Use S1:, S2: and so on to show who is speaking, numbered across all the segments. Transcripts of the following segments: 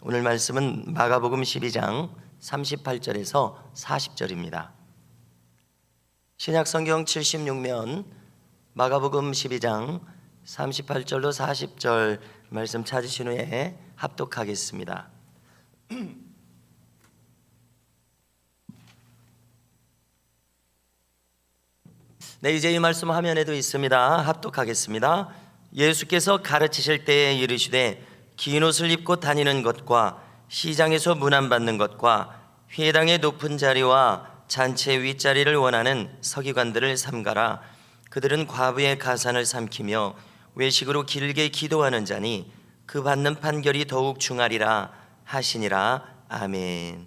S1: 오늘 말씀은 마가복음 12장 38절에서 40절입니다. 신약성경 76면 마가복음 12장 38절로 40절 말씀 찾으신 후에 합독하겠습니다. 네, 이제 이 말씀 화면에도 있습니다. 합독하겠습니다. 예수께서 가르치실 때에 이르시되 긴 옷을 입고 다니는 것과 시장에서 문안받는 것과 회당의 높은 자리와 잔치 윗자리를 원하는 서기관들을 삼가라. 그들은 과부의 가산을 삼키며 외식으로 길게 기도하는 자니 그 받는 판결이 더욱 중하리라 하시니라. 아멘.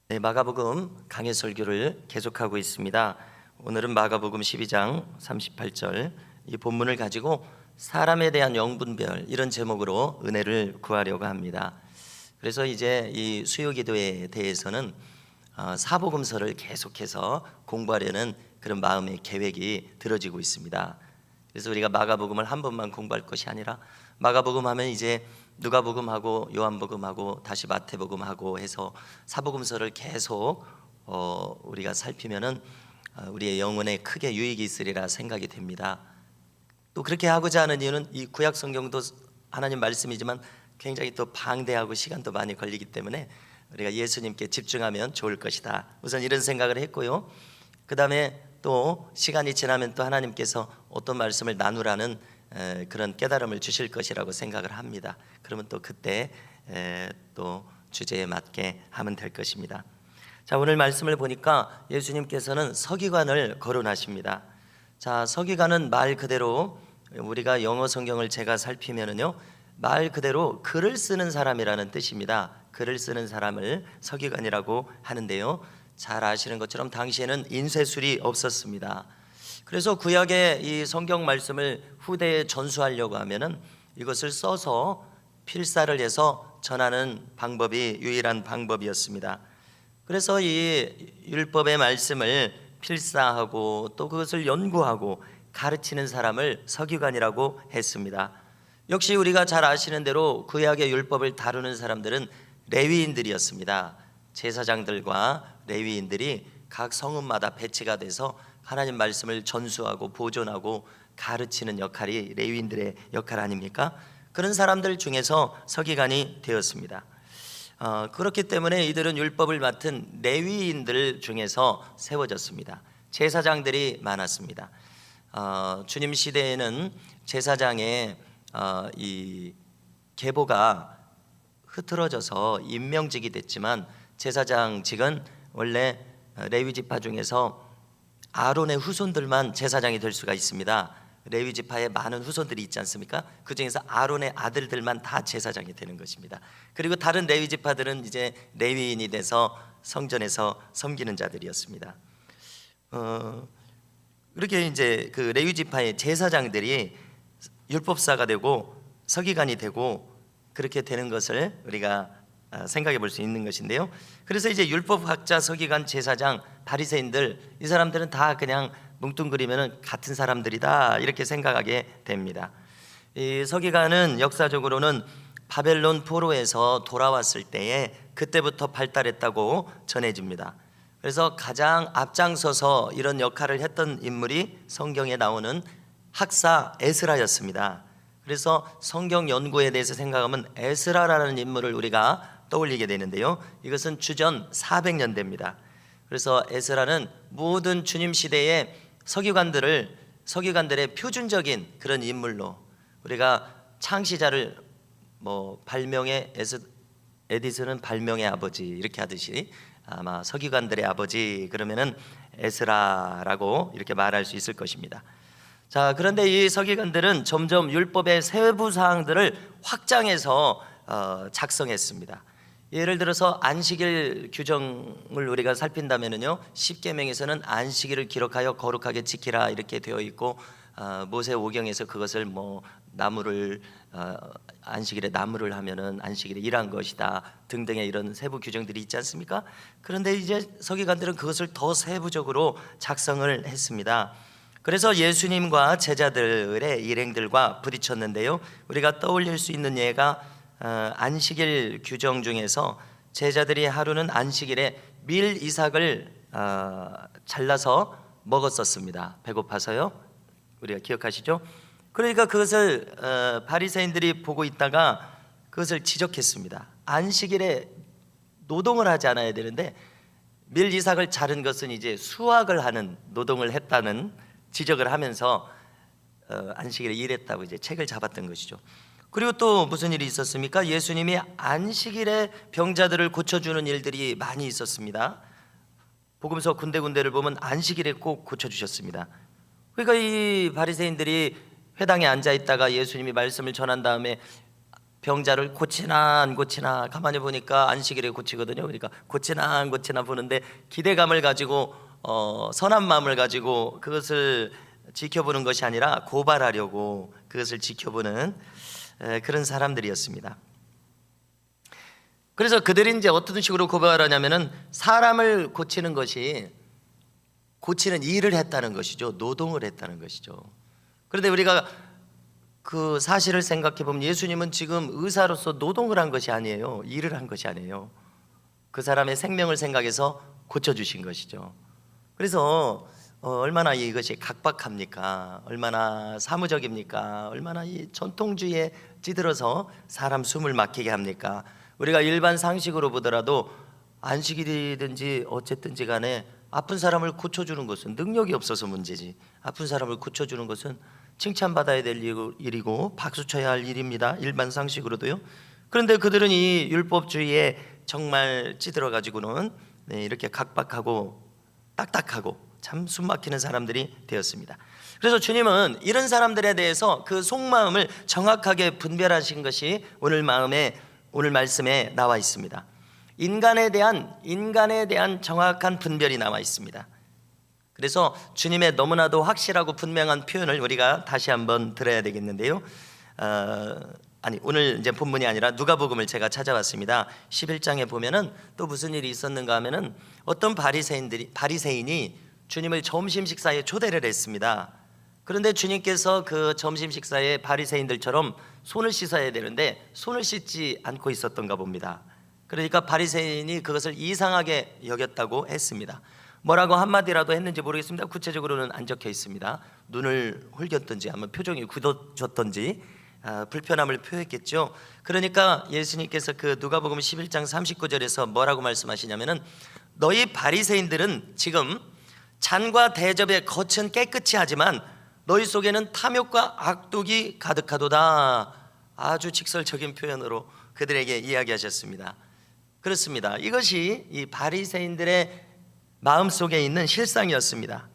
S1: 네, 마가복음 강해 설교를 계속하고 있습니다. 오늘은 마가복음 12장 38절 이 본문을 가지고 사람에 대한 영분별 이런 제목으로 은혜를 구하려고 합니다. 그래서 이제 이 수요기도에 대해서는 사복음서를 계속해서 공부하려는 그런 마음의 계획이 들어지고 있습니다. 그래서 우리가 마가복음을 한 번만 공부할 것이 아니라 마가복음 하면 이제 누가복음하고 요한복음하고 다시 마태복음하고 해서 사복음서를 계속 우리가 살피면은 우리의 영혼에 크게 유익이 있으리라 생각이 됩니다. 또 그렇게 하고자 하는 이유는 이 구약 성경도 하나님 말씀이지만 굉장히 또 방대하고 시간도 많이 걸리기 때문에 우리가 예수님께 집중하면 좋을 것이다. 우선 이런 생각을 했고요. 그 다음에 또 시간이 지나면 또 하나님께서 어떤 말씀을 나누라는 그런 깨달음을 주실 것이라고 생각을 합니다. 그러면 또 그때 또 주제에 맞게 하면 될 것입니다. 자, 오늘 말씀을 보니까 예수님께서는 서기관을 거론하십니다. 자, 서기관은 말 그대로 우리가 영어 성경을 제가 살피면은요, 말 그대로 글을 쓰는 사람이라는 뜻입니다. 글을 쓰는 사람을 서기관이라고 하는데요, 잘 아시는 것처럼 당시에는 인쇄술이 없었습니다. 그래서 구약의 이 성경 말씀을 후대에 전수하려고 하면은 이것을 써서 필사를 해서 전하는 방법이 유일한 방법이었습니다. 그래서 이 율법의 말씀을 필사하고 또 그것을 연구하고 가르치는 사람을 서기관이라고 했습니다. 역시 우리가 잘 아시는 대로 구약의 율법을 다루는 사람들은 레위인들이었습니다. 제사장들과 레위인들이 각 성읍마다 배치가 돼서 하나님 말씀을 전수하고 보존하고 가르치는 역할이 레위인들의 역할 아닙니까? 그런 사람들 중에서 서기관이 되었습니다. 그렇기 때문에 이들은 율법을 맡은 레위인들 중에서 세워졌습니다. 제사장들이 많았습니다. 주님 시대에는 제사장의 이 계보가 흐트러져서 임명직이 됐지만 제사장직은 원래 레위 지파 중에서 아론의 후손들만 제사장이 될 수가 있습니다. 레위 지파에 많은 후손들이 있지 않습니까? 그 중에서 아론의 아들들만 다 제사장이 되는 것입니다. 그리고 다른 레위 지파들은 이제 레위인이 돼서 성전에서 섬기는 자들이었습니다. 이렇게 이제 그 레위 지파의 제사장들이 율법사가 되고 서기관이 되고 그렇게 되는 것을 우리가 생각해 볼 수 있는 것인데요. 그래서 이제 율법학자, 서기관, 제사장, 바리새인들 이 사람들은 다 그냥 뭉뚱그리면 같은 사람들이다 이렇게 생각하게 됩니다. 이 서기관은 역사적으로는 바벨론 포로에서 돌아왔을 때에 그때부터 발달했다고 전해집니다. 그래서 가장 앞장서서 이런 역할을 했던 인물이 성경에 나오는 학사 에스라였습니다. 그래서 성경 연구에 대해서 생각하면 에스라라는 인물을 우리가 떠올리게 되는데요, 이것은 주전 400년대입니다. 그래서 에스라는 모든 주님 시대의 서기관들의 표준적인 그런 인물로, 우리가 창시자를 발명의 에디슨은 발명의 아버지 이렇게 하듯이 아마 서기관들의 아버지 그러면은 에스라라고 이렇게 말할 수 있을 것입니다. 자, 그런데 이 서기관들은 점점 율법의 세부 사항들을 확장해서 작성했습니다. 예를 들어서 안식일 규정을 우리가 살핀다면은요, 십계명에서는 안식일을 기록하여 거룩하게 지키라 이렇게 되어 있고, 모세오경에서 그것을 나무를 안식일에 나무를 하면은 안식일에 일한 것이다 등등의 이런 세부 규정들이 있지 않습니까? 그런데 이제 서기관들은 그것을 더 세부적으로 작성을 했습니다. 그래서 예수님과 제자들의 일행들과 부딪혔는데요, 우리가 떠올릴 수 있는 예가 안식일 규정 중에서 제자들이 하루는 안식일에 밀 이삭을 잘라서 먹었었습니다. 배고파서요. 우리가 기억하시죠? 그러니까 그것을 바리새인들이 보고 있다가 그것을 지적했습니다. 안식일에 노동을 하지 않아야 되는데 밀 이삭을 자른 것은 이제 수확을 하는 노동을 했다는 지적을 하면서 안식일에 일했다고 이제 책을 잡았던 것이죠. 그리고 또 무슨 일이 있었습니까? 예수님이 안식일에 병자들을 고쳐주는 일들이 많이 있었습니다. 복음서 군데군데를 보면 안식일에 꼭 고쳐주셨습니다. 그러니까 이 바리새인들이 회당에 앉아 있다가 예수님이 말씀을 전한 다음에 병자를 고치나 안 고치나 가만히 보니까 안식일에 고치거든요. 그러니까 고치나 안 고치나 보는데 기대감을 가지고 선한 마음을 가지고 그것을 지켜보는 것이 아니라 고발하려고 그것을 지켜보는 그런 사람들이었습니다. 그래서 그들이 이제 어떤 식으로 고발하냐면은 사람을 고치는 것이 고치는 일을 했다는 것이죠. 노동을 했다는 것이죠. 그런데 우리가 그 사실을 생각해 보면 예수님은 지금 의사로서 노동을 한 것이 아니에요. 일을 한 것이 아니에요. 그 사람의 생명을 생각해서 고쳐주신 것이죠. 그래서 얼마나 이것이 각박합니까? 얼마나 사무적입니까? 얼마나 이 전통주의에 찌들어서 사람 숨을 막히게 합니까? 우리가 일반 상식으로 보더라도 안식일이든지 어쨌든지 간에 아픈 사람을 고쳐주는 것은 능력이 없어서 문제지, 아픈 사람을 고쳐주는 것은 칭찬받아야 될 일이고 박수 쳐야 할 일입니다. 일반 상식으로도요. 그런데 그들은 이 율법주의에 정말 찌들어 가지고는 이렇게 각박하고 딱딱하고 참 숨막히는 사람들이 되었습니다. 그래서 주님은 이런 사람들에 대해서 그 속마음을 정확하게 분별하신 것이 오늘 말씀에 나와 있습니다. 인간에 대한 정확한 분별이 나와 있습니다. 그래서 주님의 너무나도 확실하고 분명한 표현을 우리가 다시 한번 들어야 되겠는데요. 오늘 이제 본문이 아니라 누가복음을 제가 찾아왔습니다. 11장에 보면은 또 무슨 일이 있었는가 하면은 어떤 바리새인이 주님을 점심 식사에 초대를 했습니다. 그런데 주님께서 그 점심 식사에 바리새인들처럼 손을 씻어야 되는데 손을 씻지 않고 있었던가 봅니다. 그러니까 바리새인이 그것을 이상하게 여겼다고 했습니다. 뭐라고 한마디라도 했는지 모르겠습니다. 구체적으로는 안 적혀 있습니다. 눈을 홀겼든지 아니면 표정이 굳어졌든지 불편함을 표했겠죠. 그러니까 예수님께서 그 누가복음 11장 39절에서 뭐라고 말씀하시냐면은 너희 바리새인들은 지금 잔과 대접의 겉은 깨끗이 하지만 너희 속에는 탐욕과 악독이 가득하도다. 아주 직설적인 표현으로 그들에게 이야기하셨습니다. 그렇습니다. 이것이 이 바리새인들의 마음속에 있는 실상이었습니다.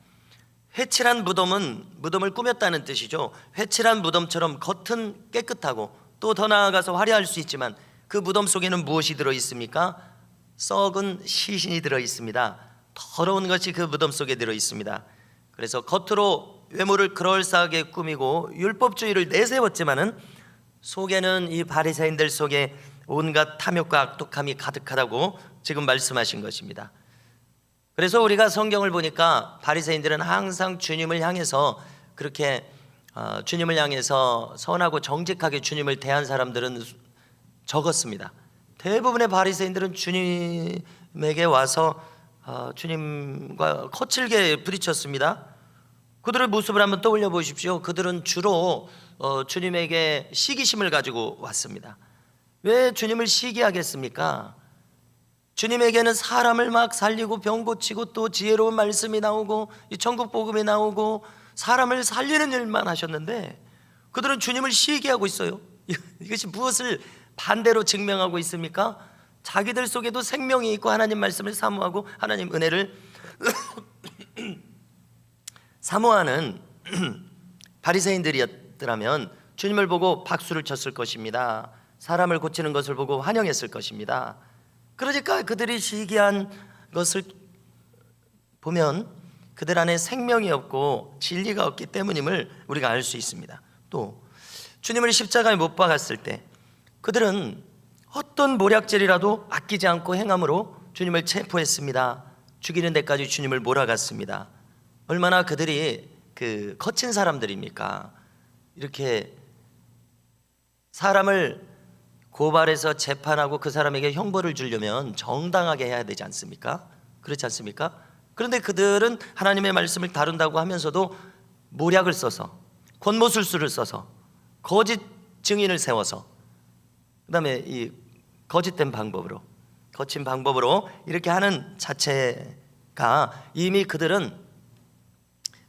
S1: 회칠한 무덤을 꾸몄다는 뜻이죠. 회칠한 무덤처럼 겉은 깨끗하고 또 더 나아가서 화려할 수 있지만 그 무덤 속에는 무엇이 들어있습니까? 썩은 시신이 들어있습니다. 더러운 것이 그 무덤 속에 들어있습니다. 그래서 겉으로 외모를 그럴싸하게 꾸미고 율법주의를 내세웠지만은 속에는 이 바리새인들 속에 온갖 탐욕과 악독함이 가득하다고 지금 말씀하신 것입니다. 그래서 우리가 성경을 보니까 바리새인들은 항상 주님을 향해서 그렇게 주님을 향해서 선하고 정직하게 주님을 대한 사람들은 적었습니다. 대부분의 바리새인들은 주님에게 와서 주님과 거칠게 부딪혔습니다. 그들의 모습을 한번 떠올려 보십시오. 그들은 주로 주님에게 시기심을 가지고 왔습니다. 왜 주님을 시기하겠습니까? 주님에게는 사람을 막 살리고 병 고치고 또 지혜로운 말씀이 나오고 이 천국 복음이 나오고 사람을 살리는 일만 하셨는데 그들은 주님을 시기하고 있어요. 이것이 무엇을 반대로 증명하고 있습니까? 자기들 속에도 생명이 있고 하나님 말씀을 사모하고 하나님 은혜를 사모하는 바리새인들이었더라면 주님을 보고 박수를 쳤을 것입니다. 사람을 고치는 것을 보고 환영했을 것입니다. 그러니까 그들이 시기한 것을 보면 그들 안에 생명이 없고 진리가 없기 때문임을 우리가 알 수 있습니다. 또 주님을 십자가에 못 박았을 때 그들은 어떤 모략죄라도 아끼지 않고 행함으로 주님을 체포했습니다. 죽이는 데까지 주님을 몰아갔습니다. 얼마나 그들이 그 거친 사람들입니까? 이렇게 사람을 고발해서 재판하고 그 사람에게 형벌을 주려면 정당하게 해야 되지 않습니까? 그렇지 않습니까? 그런데 그들은 하나님의 말씀을 다룬다고 하면서도 모략을 써서, 권모술수를 써서, 거짓 증인을 세워서, 그다음에 이 거짓된 방법으로, 거친 방법으로 이렇게 하는 자체가 이미 그들은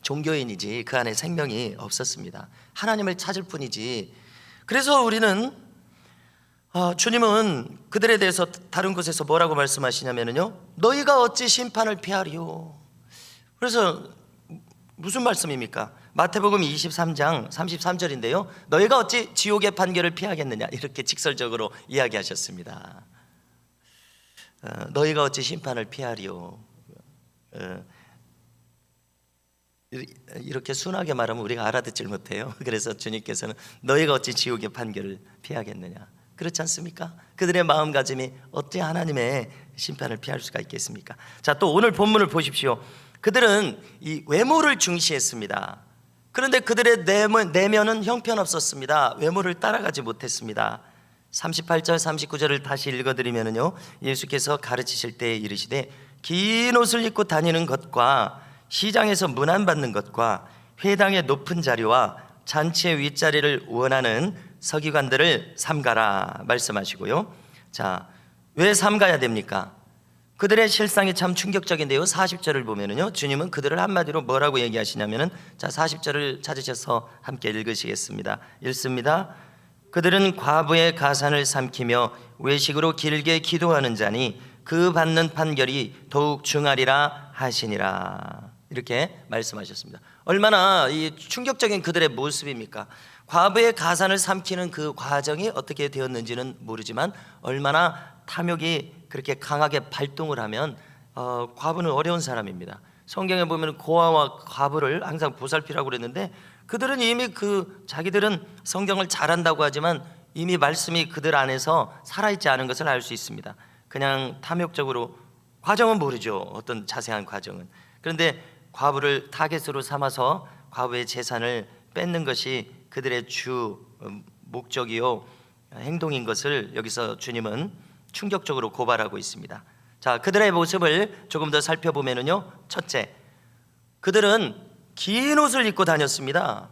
S1: 종교인이지 그 안에 생명이 없었습니다. 하나님을 찾을 뿐이지. 그래서 우리는 주님은 그들에 대해서 다른 곳에서 뭐라고 말씀하시냐면요, 너희가 어찌 심판을 피하리요. 그래서 무슨 말씀입니까? 마태복음 23장 33절인데요 너희가 어찌 지옥의 판결을 피하겠느냐, 이렇게 직설적으로 이야기하셨습니다. 너희가 어찌 심판을 피하리요. 이렇게 순하게 말하면 우리가 알아듣질 못해요. 그래서 주님께서는 너희가 어찌 지옥의 판결을 피하겠느냐, 그렇지 않습니까? 그들의 마음가짐이 어찌 하나님의 심판을 피할 수가 있겠습니까? 자, 또 오늘 본문을 보십시오. 그들은 이 외모를 중시했습니다. 그런데 그들의 내면은 형편없었습니다. 외모를 따라가지 못했습니다. 38절 39절을 다시 읽어드리면요, 예수께서 가르치실 때 이르시되 긴 옷을 입고 다니는 것과 시장에서 문안받는 것과 회당의 높은 자리와 잔치의 윗자리를 원하는 서기관들을 삼가라 말씀하시고요. 자, 왜 삼가야 됩니까? 그들의 실상이 참 충격적인데요, 40절을 보면은요, 주님은 그들을 한마디로 뭐라고 얘기하시냐면은, 자, 40절을 찾으셔서 함께 읽으시겠습니다. 읽습니다. 그들은 과부의 가산을 삼키며 외식으로 길게 기도하는 자니 그 받는 판결이 더욱 중하리라 하시니라, 이렇게 말씀하셨습니다. 얼마나 이 충격적인 그들의 모습입니까? 과부의 가산을 삼키는 그 과정이 어떻게 되었는지는 모르지만 얼마나 탐욕이 그렇게 강하게 발동을 하면 과부는 어려운 사람입니다. 성경에 보면 고아와 과부를 항상 보살피라고 그랬는데, 그들은 이미 자기들은 성경을 잘한다고 하지만 이미 말씀이 그들 안에서 살아있지 않은 것을 알 수 있습니다. 그냥 탐욕적으로, 과정은 모르죠, 어떤 자세한 과정은. 그런데 과부를 타겟으로 삼아서 과부의 재산을 뺏는 것이 그들의 주 목적이요 행동인 것을 여기서 주님은 충격적으로 고발하고 있습니다. 자, 그들의 모습을 조금 더 살펴보면요, 첫째, 그들은 긴 옷을 입고 다녔습니다.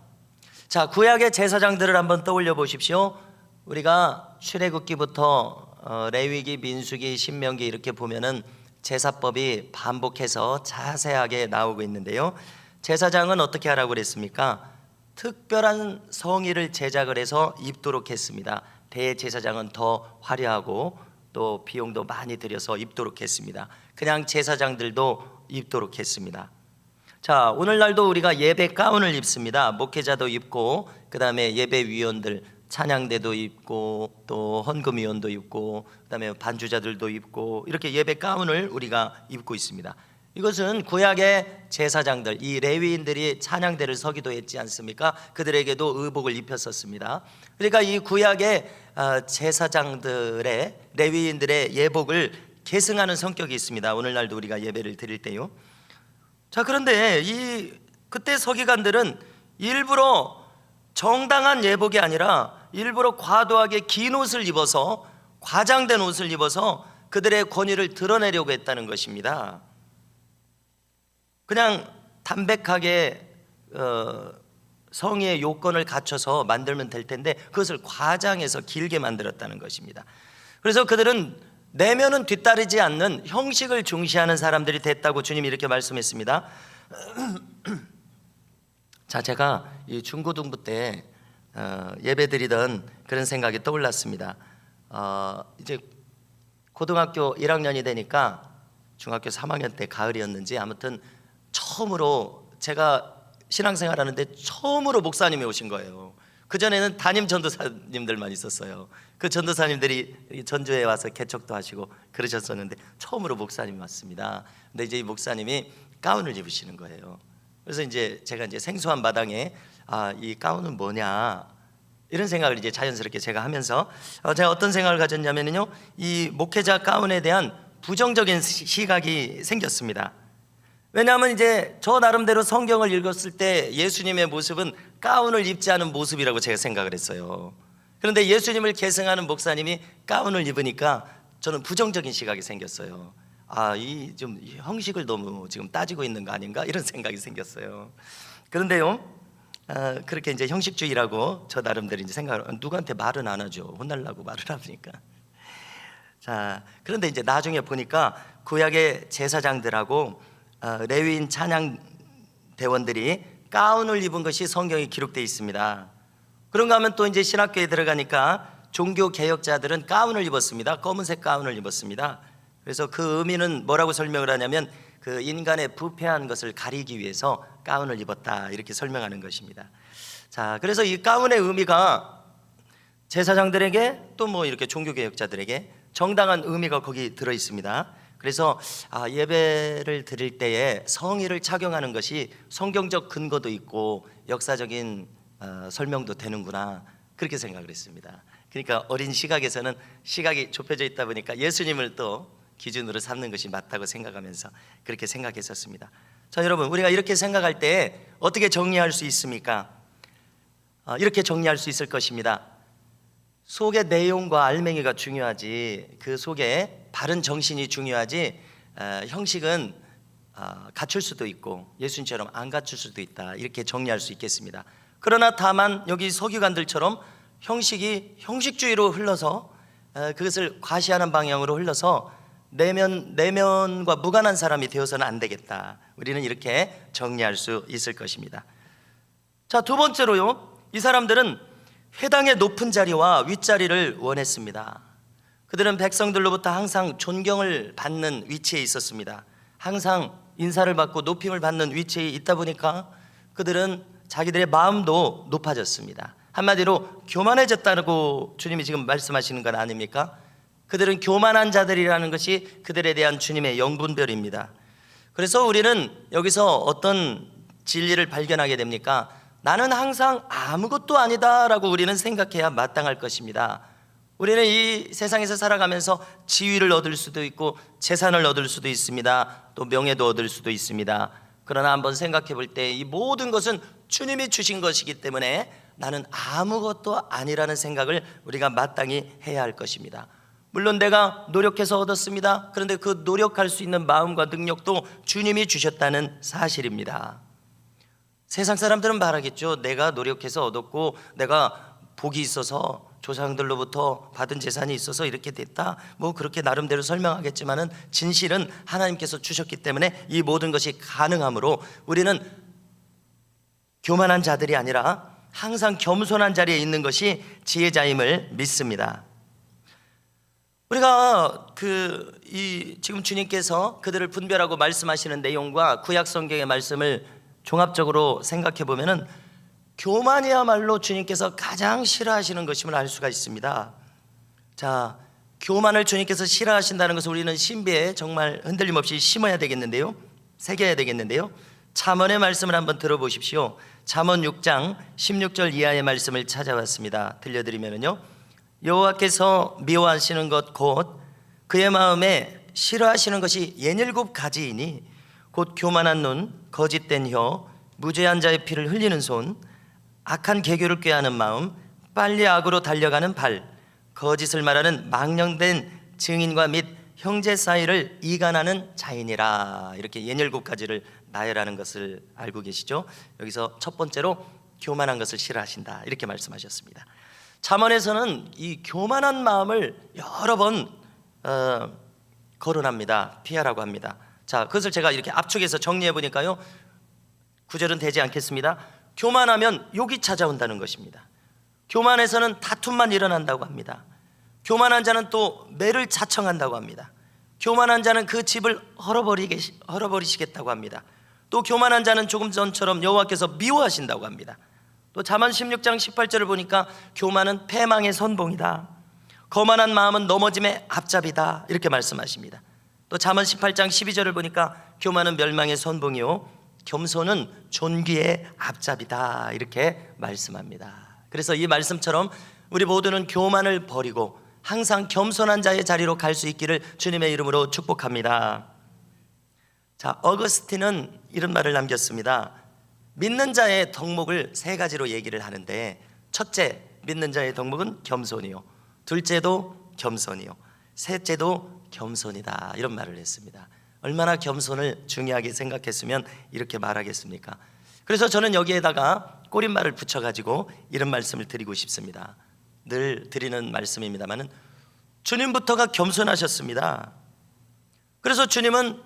S1: 자, 구약의 제사장들을 한번 떠올려 보십시오. 우리가 출애굽기부터 레위기, 민수기, 신명기 이렇게 보면은 제사법이 반복해서 자세하게 나오고 있는데요, 제사장은 어떻게 하라고 그랬습니까? 특별한 성의를 제작을 해서 입도록 했습니다. 대제사장은 더 화려하고 또 비용도 많이 들여서 입도록 했습니다. 그냥 제사장들도 입도록 했습니다. 자, 오늘날도 우리가 예배 가운을 입습니다. 목회자도 입고, 그 다음에 예배위원들, 찬양대도 입고, 또 헌금위원도 입고, 그 다음에 반주자들도 입고, 이렇게 예배 가운을 우리가 입고 있습니다. 이것은 구약의 제사장들, 이 레위인들이 찬양대를 서기도 했지 않습니까? 그들에게도 의복을 입혔었습니다. 그러니까 이 구약의 제사장들의, 레위인들의 예복을 계승하는 성격이 있습니다. 오늘날도 우리가 예배를 드릴 때요. 자, 그런데 그때 서기관들은 일부러 정당한 예복이 아니라 일부러 과도하게 긴 옷을 입어서, 과장된 옷을 입어서 그들의 권위를 드러내려고 했다는 것입니다. 그냥 담백하게 성의의 요건을 갖춰서 만들면 될 텐데 그것을 과장해서 길게 만들었다는 것입니다. 그래서 그들은 내면은 뒤따르지 않는 형식을 중시하는 사람들이 됐다고 주님이 이렇게 말씀했습니다. 자, 제가 이 중고등부 때 예배드리던 그런 생각이 떠올랐습니다. 이제 고등학교 1학년이 되니까 중학교 3학년 때 가을이었는지 아무튼 처음으로 제가 신앙생활 하는데 처음으로 목사님이 오신 거예요. 그전에는 담임 전도사님들만 있었어요. 그 전도사님들이 전주에 와서 개척도 하시고 그러셨었는데 처음으로 목사님이 왔습니다. 근데 이제 이 목사님이 가운을 입으시는 거예요. 그래서 이제 제가 이제 생소한 마당에 이 가운은 뭐냐 이런 생각을 이제 자연스럽게 제가 하면서 제가 어떤 생각을 가졌냐면요, 이 목회자 가운에 대한 부정적인 시각이 생겼습니다. 왜냐하면 이제 저 나름대로 성경을 읽었을 때 예수님의 모습은 가운을 입지 않은 모습이라고 제가 생각을 했어요. 그런데 예수님을 계승하는 목사님이 가운을 입으니까 저는 부정적인 시각이 생겼어요. 이 좀 형식을 너무 지금 따지고 있는 거 아닌가 이런 생각이 생겼어요. 그런데요, 그렇게 이제 형식주의라고 저 나름대로 이제 누구한테 말은 안 하죠. 혼날라고 말을 하니까. 자, 그런데 이제 나중에 보니까 구약의 제사장들하고 레위인 찬양 대원들이 가운을 입은 것이 성경에 기록되어 있습니다. 그런가 하면 또 이제 신학교에 들어가니까 종교 개혁자들은 가운을 입었습니다. 검은색 가운을 입었습니다. 그래서 그 의미는 뭐라고 설명을 하냐면 그 인간의 부패한 것을 가리기 위해서 가운을 입었다 이렇게 설명하는 것입니다. 자, 그래서 이 가운의 의미가 제사장들에게 또 뭐 이렇게 종교 개혁자들에게 정당한 의미가 거기 들어 있습니다. 그래서 예배를 드릴 때에 성의를 착용하는 것이 성경적 근거도 있고 역사적인 설명도 되는구나 그렇게 생각을 했습니다. 그러니까 어린 시각에서는 시각이 좁혀져 있다 보니까 예수님을 또 기준으로 삼는 것이 맞다고 생각하면서 그렇게 생각했었습니다. 자, 여러분, 우리가 이렇게 생각할 때 어떻게 정리할 수 있습니까? 이렇게 정리할 수 있을 것입니다. 속의 내용과 알맹이가 중요하지 그 속에 바른 정신이 중요하지 형식은 갖출 수도 있고 예수님처럼 안 갖출 수도 있다 이렇게 정리할 수 있겠습니다. 그러나 다만 여기 서기관들처럼 형식이 형식주의로 흘러서 그것을 과시하는 방향으로 흘러서 내면과 무관한 사람이 되어서는 안 되겠다. 우리는 이렇게 정리할 수 있을 것입니다. 자, 두 번째로요, 이 사람들은 회당의 높은 자리와 윗자리를 원했습니다. 그들은 백성들로부터 항상 존경을 받는 위치에 있었습니다. 항상 인사를 받고 높임을 받는 위치에 있다 보니까 그들은 자기들의 마음도 높아졌습니다. 한마디로 교만해졌다고 주님이 지금 말씀하시는 건 아닙니까? 그들은 교만한 자들이라는 것이 그들에 대한 주님의 영분별입니다. 그래서 우리는 여기서 어떤 진리를 발견하게 됩니까? 나는 항상 아무것도 아니다라고 우리는 생각해야 마땅할 것입니다. 우리는 이 세상에서 살아가면서 지위를 얻을 수도 있고 재산을 얻을 수도 있습니다. 또 명예도 얻을 수도 있습니다. 그러나 한번 생각해 볼 때 이 모든 것은 주님이 주신 것이기 때문에 나는 아무것도 아니라는 생각을 우리가 마땅히 해야 할 것입니다. 물론 내가 노력해서 얻었습니다. 그런데 그 노력할 수 있는 마음과 능력도 주님이 주셨다는 사실입니다. 세상 사람들은 말하겠죠. 내가 노력해서 얻었고 내가 복이 있어서 조상들로부터 받은 재산이 있어서 이렇게 됐다, 뭐 그렇게 나름대로 설명하겠지만은 진실은 하나님께서 주셨기 때문에 이 모든 것이 가능하므로 우리는 교만한 자들이 아니라 항상 겸손한 자리에 있는 것이 지혜자임을 믿습니다. 우리가 지금 주님께서 그들을 분별하고 말씀하시는 내용과 구약 성경의 말씀을 종합적으로 생각해 보면은 교만이야말로 주님께서 가장 싫어하시는 것임을 알 수가 있습니다. 자, 교만을 주님께서 싫어하신다는 것을 우리는 신비에 정말 흔들림 없이 심어야 되겠는데요, 새겨야 되겠는데요. 잠언의 말씀을 한번 들어보십시오. 잠언 6장 16절 이하의 말씀을 찾아왔습니다. 들려드리면요, 여호와께서 미워하시는 것 곧 그의 마음에 싫어하시는 것이 67가지이니 곧 교만한 눈, 거짓된 혀, 무죄한 자의 피를 흘리는 손, 악한 계교를 꾀하는 마음, 빨리 악으로 달려가는 발, 거짓을 말하는 망령된 증인과 및 형제 사이를 이간하는 자이니라. 이렇게 67가지를 나열하는 것을 알고 계시죠? 여기서 첫 번째로 교만한 것을 싫어하신다 이렇게 말씀하셨습니다. 잠언에서는 이 교만한 마음을 여러 번 거론합니다. 피하라고 합니다. 자, 그것을 제가 이렇게 압축해서 정리해 보니까요, 구절은 되지 않겠습니다. 교만하면 욕이 찾아온다는 것입니다. 교만해서는 다툼만 일어난다고 합니다. 교만한 자는 또 매를 자청한다고 합니다. 교만한 자는 그 집을 헐어버리시겠다고 합니다. 또 교만한 자는 조금 전처럼 여호와께서 미워하신다고 합니다. 또 잠언 16장 18절을 보니까 교만은 패망의 선봉이다, 거만한 마음은 넘어짐의 앞잡이다 이렇게 말씀하십니다. 또 잠언 18장 12절을 보니까 교만은 멸망의 선봉이요 겸손은 존귀의 앞잡이다 이렇게 말씀합니다. 그래서 이 말씀처럼 우리 모두는 교만을 버리고 항상 겸손한 자의 자리로 갈 수 있기를 주님의 이름으로 축복합니다. 자, 어거스틴은 이런 말을 남겼습니다. 믿는 자의 덕목을 세 가지로 얘기를 하는데, 첫째, 믿는 자의 덕목은 겸손이요, 둘째도 겸손이요, 셋째도 겸손이다, 이런 말을 했습니다. 얼마나 겸손을 중요하게 생각했으면 이렇게 말하겠습니까? 그래서 저는 여기에다가 꼬릿말을 붙여가지고 이런 말씀을 드리고 싶습니다. 늘 드리는 말씀입니다마는 주님부터가 겸손하셨습니다. 그래서 주님은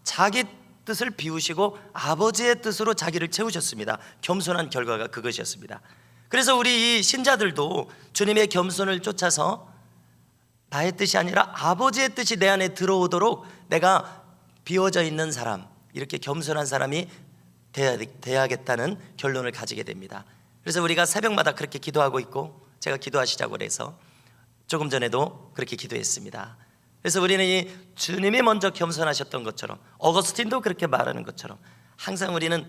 S1: 자기 뜻을 비우시고 아버지의 뜻으로 자기를 채우셨습니다. 겸손한 결과가 그것이었습니다. 그래서 우리 이 신자들도 주님의 겸손을 쫓아서 나의 뜻이 아니라 아버지의 뜻이 내 안에 들어오도록 내가 비워져 있는 사람, 이렇게 겸손한 사람이 돼야겠다는 결론을 가지게 됩니다. 그래서 우리가 새벽마다 그렇게 기도하고 있고, 제가 기도하시자고 해서 조금 전에도 그렇게 기도했습니다. 그래서 우리는 이 주님이 먼저 겸손하셨던 것처럼, 어거스틴도 그렇게 말하는 것처럼 항상 우리는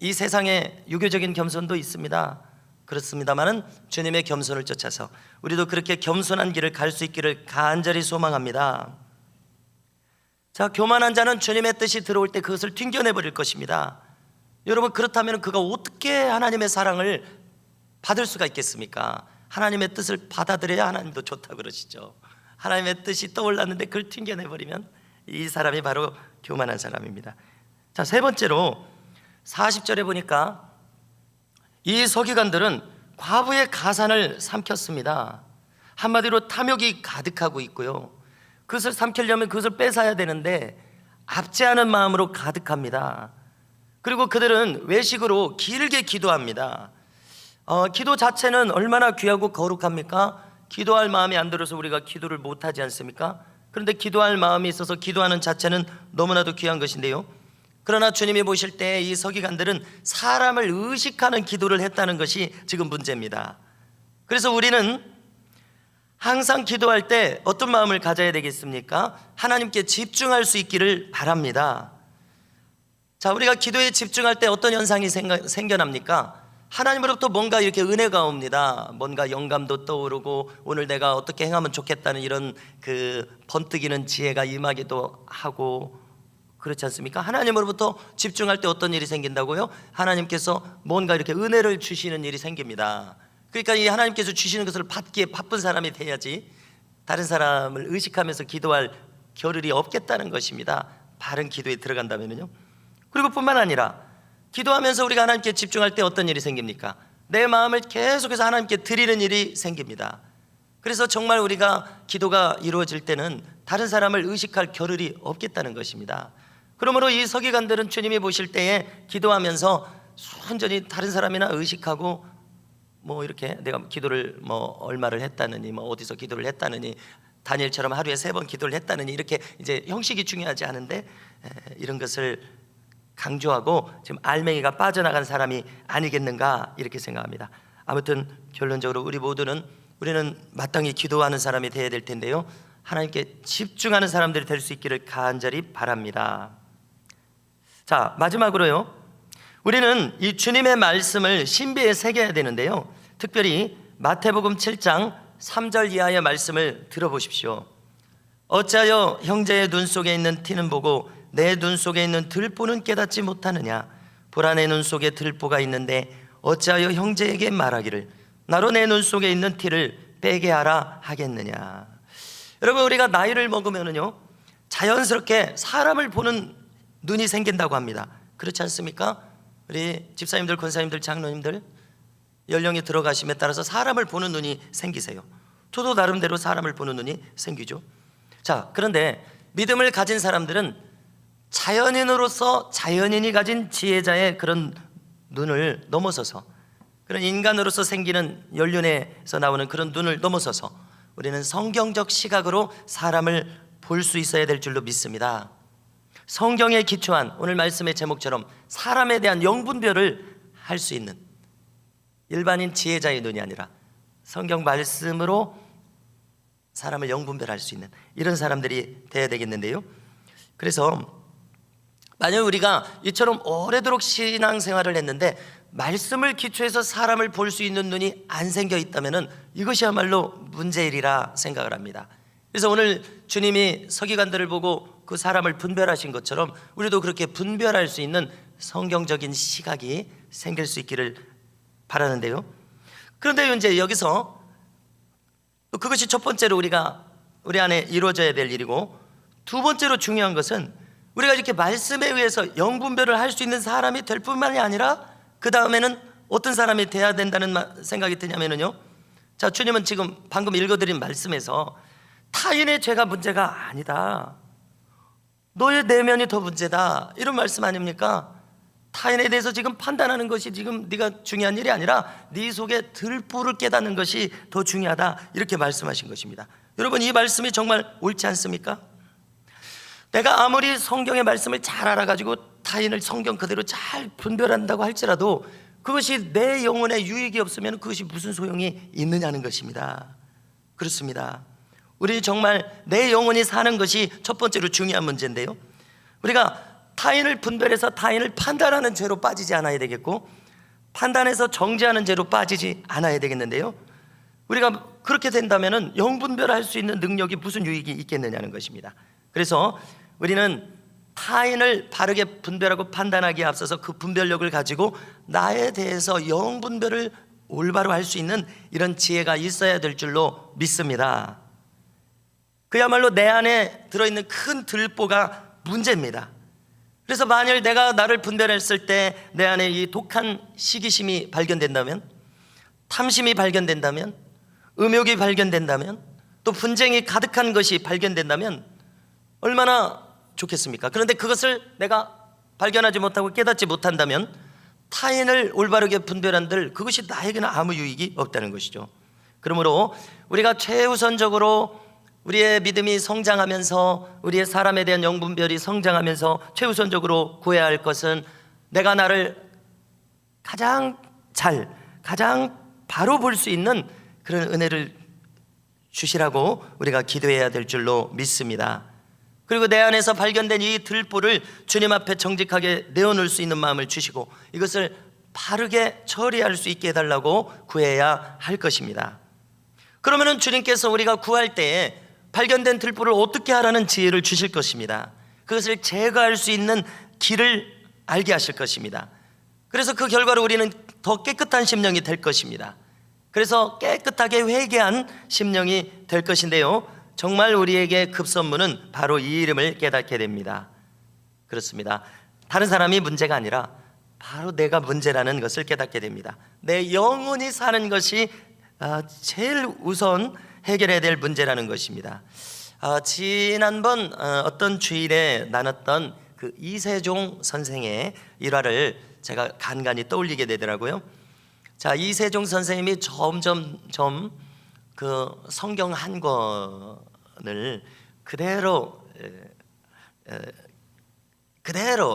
S1: 이 세상에 유교적인 겸손도 있습니다. 그렇습니다만은 주님의 겸손을 쫓아서 우리도 그렇게 겸손한 길을 갈 수 있기를 간절히 소망합니다. 자, 교만한 자는 주님의 뜻이 들어올 때 그것을 튕겨내 버릴 것입니다. 여러분, 그렇다면 그가 어떻게 하나님의 사랑을 받을 수가 있겠습니까? 하나님의 뜻을 받아들여야 하나님도 좋다고 그러시죠. 하나님의 뜻이 떠올랐는데 그걸 튕겨내버리면 이 사람이 바로 교만한 사람입니다. 자, 세 번째로 40절에 보니까 이 서기관들은 과부의 가산을 삼켰습니다. 한마디로 탐욕이 가득하고 있고요, 그것을 삼키려면 그것을 뺏어야 되는데 압제하는 마음으로 가득합니다. 그리고 그들은 외식으로 길게 기도합니다. 기도 자체는 얼마나 귀하고 거룩합니까? 기도할 마음이 안 들어서 우리가 기도를 못하지 않습니까? 그런데 기도할 마음이 있어서 기도하는 자체는 너무나도 귀한 것인데요, 그러나 주님이 보실 때 이 서기관들은 사람을 의식하는 기도를 했다는 것이 지금 문제입니다. 그래서 우리는 항상 기도할 때 어떤 마음을 가져야 되겠습니까? 하나님께 집중할 수 있기를 바랍니다. 자, 우리가 기도에 집중할 때 어떤 현상이 생겨납니까? 하나님으로부터 뭔가 이렇게 은혜가 옵니다. 뭔가 영감도 떠오르고 오늘 내가 어떻게 행하면 좋겠다는 이런 번뜩이는 지혜가 임하기도 하고, 그렇지 않습니까? 하나님으로부터 집중할 때 어떤 일이 생긴다고요? 하나님께서 뭔가 이렇게 은혜를 주시는 일이 생깁니다. 그러니까 이 하나님께서 주시는 것을 받기에 바쁜 사람이 돼야지 다른 사람을 의식하면서 기도할 겨를이 없겠다는 것입니다. 바른 기도에 들어간다면요. 그리고 뿐만 아니라 기도하면서 우리가 하나님께 집중할 때 어떤 일이 생깁니까? 내 마음을 계속해서 하나님께 드리는 일이 생깁니다. 그래서 정말 우리가 기도가 이루어질 때는 다른 사람을 의식할 겨를이 없겠다는 것입니다. 그러므로 이 서기관들은 주님이 보실 때에 기도하면서 순전히 다른 사람이나 의식하고 이렇게 내가 기도를 얼마를 했다느니, 어디서 기도를 했다느니, 다니엘처럼 하루에 3번 기도를 했다느니, 이렇게 이제 형식이 중요하지 않은데 이런 것을 강조하고 지금 알맹이가 빠져나간 사람이 아니겠는가, 이렇게 생각합니다. 아무튼 결론적으로 우리는 마땅히 기도하는 사람이 되어야 될 텐데요, 하나님께 집중하는 사람들이 될 수 있기를 간절히 바랍니다. 자, 마지막으로요, 우리는 이 주님의 말씀을 신비에 새겨야 되는데요, 특별히 마태복음 7장 3절 이하의 말씀을 들어보십시오. 어찌하여 형제의 눈 속에 있는 티는 보고 내 눈 속에 있는 들보는 깨닫지 못하느냐? 보라, 내 눈 속에 들보가 있는데 어찌하여 형제에게 말하기를 나로 내 눈 속에 있는 티를 빼게 하라 하겠느냐? 여러분, 우리가 나이를 먹으면은요, 자연스럽게 사람을 보는 눈이 생긴다고 합니다. 그렇지 않습니까? 우리 집사님들, 권사님들, 장로님들 연령이 들어가심에 따라서 사람을 보는 눈이 생기세요. 저도 나름대로 사람을 보는 눈이 생기죠. 자, 그런데 믿음을 가진 사람들은 자연인으로서 자연인이 가진 지혜자의 그런 눈을 넘어서서, 그런 인간으로서 생기는 연륜에서 나오는 그런 눈을 넘어서서 우리는 성경적 시각으로 사람을 볼 수 있어야 될 줄로 믿습니다. 성경에 기초한 오늘 말씀의 제목처럼 사람에 대한 영분별을 할 수 있는 일반인 지혜자의 눈이 아니라 성경 말씀으로 사람을 영분별할 수 있는 이런 사람들이 되어야 되겠는데요, 그래서 만약 우리가 이처럼 오래도록 신앙생활을 했는데 말씀을 기초해서 사람을 볼 수 있는 눈이 안 생겨 있다면 이것이야말로 문제일이라 생각을 합니다. 그래서 오늘 주님이 서기관들을 보고 그 사람을 분별하신 것처럼 우리도 그렇게 분별할 수 있는 성경적인 시각이 생길 수 있기를 바라는데요, 그런데 이제 여기서 그것이 첫 번째로 우리 안에 이루어져야 될 일이고, 두 번째로 중요한 것은 우리가 이렇게 말씀에 의해서 영분별을 할 수 있는 사람이 될 뿐만이 아니라 그 다음에는 어떤 사람이 돼야 된다는 생각이 드냐면요, 자, 주님은 지금 방금 읽어드린 말씀에서 타인의 죄가 문제가 아니다, 너의 내면이 더 문제다, 이런 말씀 아닙니까? 타인에 대해서 지금 판단하는 것이 지금 네가 중요한 일이 아니라 네 속에 들보를 깨닫는 것이 더 중요하다, 이렇게 말씀하신 것입니다. 여러분, 이 말씀이 정말 옳지 않습니까? 내가 아무리 성경의 말씀을 잘 알아가지고 타인을 성경 그대로 잘 분별한다고 할지라도 그것이 내 영혼에 유익이 없으면 그것이 무슨 소용이 있느냐는 것입니다. 그렇습니다. 우리 정말 내 영혼이 사는 것이 첫 번째로 중요한 문제인데요, 우리가 타인을 분별해서 타인을 판단하는 죄로 빠지지 않아야 되겠고, 판단해서 정죄하는 죄로 빠지지 않아야 되겠는데요, 우리가 그렇게 된다면 영분별할 수 있는 능력이 무슨 유익이 있겠느냐는 것입니다. 그래서 우리는 타인을 바르게 분별하고 판단하기에 앞서서 그 분별력을 가지고 나에 대해서 영분별을 올바로 할 수 있는 이런 지혜가 있어야 될 줄로 믿습니다. 그야말로 내 안에 들어있는 큰 들보가 문제입니다. 그래서 만일 내가 나를 분별했을 때 내 안에 이 독한 시기심이 발견된다면, 탐심이 발견된다면, 음욕이 발견된다면, 또 분쟁이 가득한 것이 발견된다면 얼마나 좋겠습니까? 그런데 그것을 내가 발견하지 못하고 깨닫지 못한다면 타인을 올바르게 분별한들 그것이 나에게는 아무 유익이 없다는 것이죠. 그러므로 우리가 최우선적으로 우리의 믿음이 성장하면서, 우리의 사람에 대한 영분별이 성장하면서 최우선적으로 구해야 할 것은 내가 나를 가장 바로 볼 수 있는 그런 은혜를 주시라고 우리가 기도해야 될 줄로 믿습니다. 그리고 내 안에서 발견된 이 들보를 주님 앞에 정직하게 내어놓을 수 있는 마음을 주시고 이것을 바르게 처리할 수 있게 해달라고 구해야 할 것입니다. 그러면은 주님께서 우리가 구할 때에 발견된 들보를 어떻게 하라는 지혜를 주실 것입니다. 그것을 제거할 수 있는 길을 알게 하실 것입니다. 그래서 그 결과로 우리는 더 깨끗한 심령이 될 것입니다. 그래서 깨끗하게 회개한 심령이 될 것인데요, 정말 우리에게 급선무는 바로 이 이름을 깨닫게 됩니다. 그렇습니다. 다른 사람이 문제가 아니라 바로 내가 문제라는 것을 깨닫게 됩니다. 내 영혼이 사는 것이 제일 우선 해결해야 될 문제라는 것입니다. 지난번 어떤 주일에 나눴던 그 이세종 선생의 일화를 제가 간간히 떠올리게 되더라고요. 자, 이세종 선생님이 점점 그 성경 한 권을 그대로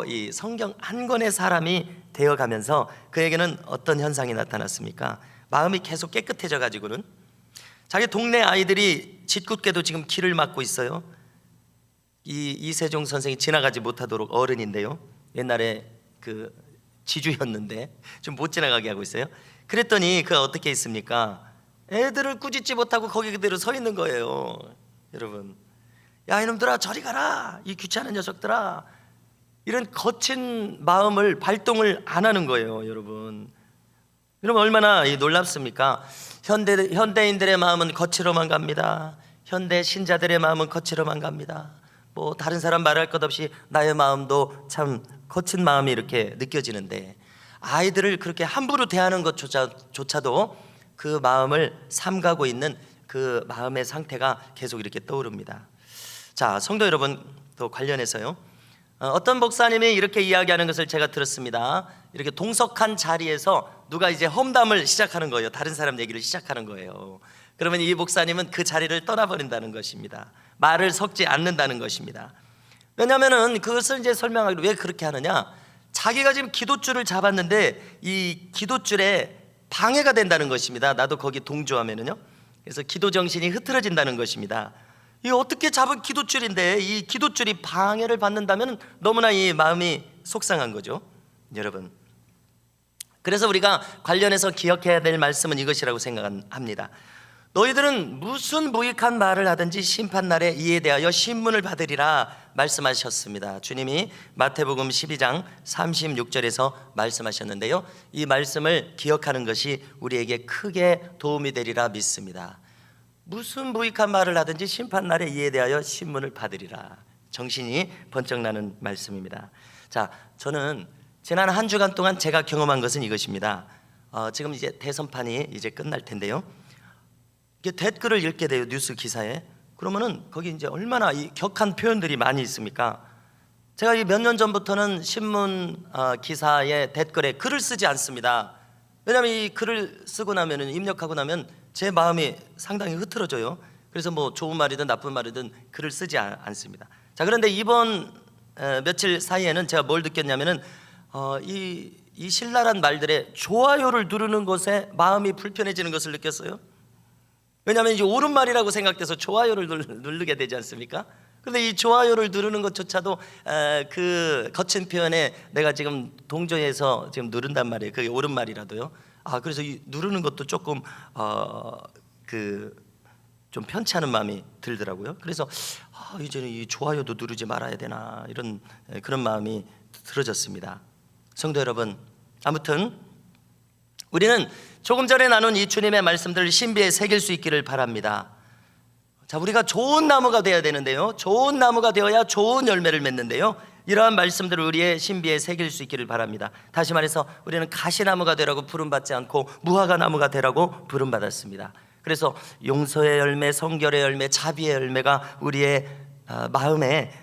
S1: 이 성경 한 권의 사람이 되어가면서 그에게는 어떤 현상이 나타났습니까? 마음이 계속 깨끗해져 가지고는 자기 동네 아이들이 짓궂게도 지금 길을 막고 있어요. 이세종 선생이 지나가지 못하도록, 어른인데요, 옛날에 그 지주였는데 좀 못 지나가게 하고 있어요. 그랬더니 그 어떻게 있습니까? 애들을 꾸짖지 못하고 거기 그대로 서 있는 거예요. 여러분, 야 이놈들아 저리 가라, 이 귀찮은 녀석들아, 이런 거친 마음을 발동을 안 하는 거예요. 여러분 얼마나 놀랍습니까? 현대인들의 마음은 거칠어만 갑니다. 현대 신자들의 마음은 거칠어만 갑니다. 뭐 다른 사람 말할 것 없이 나의 마음도 참 거친 마음이 이렇게 느껴지는데, 아이들을 그렇게 함부로 대하는 것조차도 그 마음을 삼가고 있는 그 마음의 상태가 계속 이렇게 떠오릅니다. 자, 성도 여러분, 또 관련해서요, 어떤 목사님이 이렇게 이야기하는 것을 제가 들었습니다. 이렇게 동석한 자리에서 누가 이제 험담을 시작하는 거예요. 다른 사람 얘기를 시작하는 거예요. 그러면 이 목사님은 그 자리를 떠나버린다는 것입니다. 말을 섞지 않는다는 것입니다. 왜냐하면 그것을 이제 설명하기로, 왜 그렇게 하느냐, 자기가 지금 기도줄을 잡았는데 이 기도줄에 방해가 된다는 것입니다. 나도 거기 동조하면은요. 그래서 기도 정신이 흐트러진다는 것입니다. 이 어떻게 잡은 기도줄인데 이 기도줄이 방해를 받는다면 너무나 이 마음이 속상한 거죠, 여러분. 그래서 우리가 관련해서 기억해야 될 말씀은 이것이라고 생각합니다. 너희들은 무슨 무익한 말을 하든지 심판날에 이에 대하여 신문을 받으리라 말씀하셨습니다. 주님이 마태복음 12장 36절에서 말씀하셨는데요, 이 말씀을 기억하는 것이 우리에게 크게 도움이 되리라 믿습니다. 무슨 무익한 말을 하든지 심판날에 이에 대하여 신문을 받으리라. 정신이 번쩍 나는 말씀입니다. 자, 저는 지난 한 주간 동안 제가 경험한 것은 이것입니다. 지금 이제 대선판이 이제 끝날 텐데요, 이게 댓글을 읽게 돼요. 뉴스 기사에. 그러면은 거기 이제 얼마나 이 격한 표현들이 많이 있습니까? 제가 이 몇 년 전부터는 신문 기사에 댓글에 글을 쓰지 않습니다. 왜냐하면 이 글을 쓰고 나면은, 입력하고 나면 제 마음이 상당히 흐트러져요. 그래서 뭐 좋은 말이든 나쁜 말이든 글을 쓰지 않습니다. 자, 그런데 이번 며칠 사이에는 제가 뭘 느꼈냐면은 이 신랄한 말들에 좋아요를 누르는 것에 마음이 불편해지는 것을 느꼈어요. 왜냐하면 이제 옳은 말이라고 생각돼서 좋아요를 누르게 되지 않습니까? 그런데 이 좋아요를 누르는 것조차도 그 거친 표현에 내가 지금 동조해서 지금 누른단 말이에요. 그게 옳은 말이라도요. 그래서 이 누르는 것도 조금 좀 편치 않은 마음이 들더라고요. 그래서 이제는 이 좋아요도 누르지 말아야 되나, 이런 그런 마음이 들어졌습니다. 성도 여러분, 아무튼 우리는 조금 전에 나눈 이 주님의 말씀들을 신비에 새길 수 있기를 바랍니다. 자, 우리가 좋은 나무가 되어야 되는데요, 좋은 나무가 되어야 좋은 열매를 맺는데요, 이러한 말씀들을 우리의 신비에 새길 수 있기를 바랍니다. 다시 말해서 우리는 가시나무가 되라고 부름받지 않고 무화과 나무가 되라고 부름받았습니다. 그래서 용서의 열매, 성결의 열매, 자비의 열매가 우리의 마음에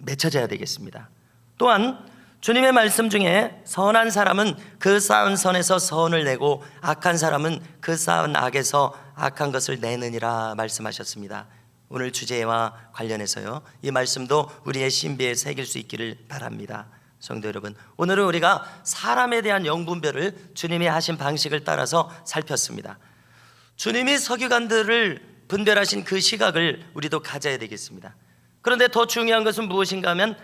S1: 맺혀져야 되겠습니다. 또한 주님의 말씀 중에 선한 사람은 그 쌓은 선에서 선을 내고 악한 사람은 그 쌓은 악에서 악한 것을 내느니라 말씀하셨습니다. 오늘 주제와 관련해서요, 이 말씀도 우리의 신비에 새길 수 있기를 바랍니다. 성도 여러분, 오늘은 우리가 사람에 대한 영분별을 주님이 하신 방식을 따라서 살폈습니다. 주님이 서기관들을 분별하신 그 시각을 우리도 가져야 되겠습니다. 그런데 더 중요한 것은 무엇인가 하면,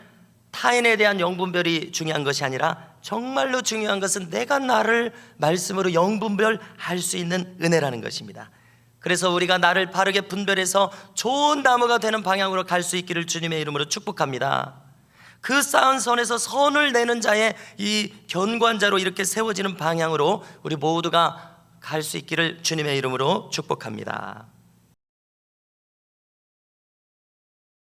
S1: 타인에 대한 영분별이 중요한 것이 아니라 정말로 중요한 것은 내가 나를 말씀으로 영분별할 수 있는 은혜라는 것입니다. 그래서 우리가 나를 바르게 분별해서 좋은 나무가 되는 방향으로 갈 수 있기를 주님의 이름으로 축복합니다. 그 쌓은 선에서 선을 내는 자의 이 견관자로 이렇게 세워지는 방향으로 우리 모두가 갈 수 있기를 주님의 이름으로 축복합니다.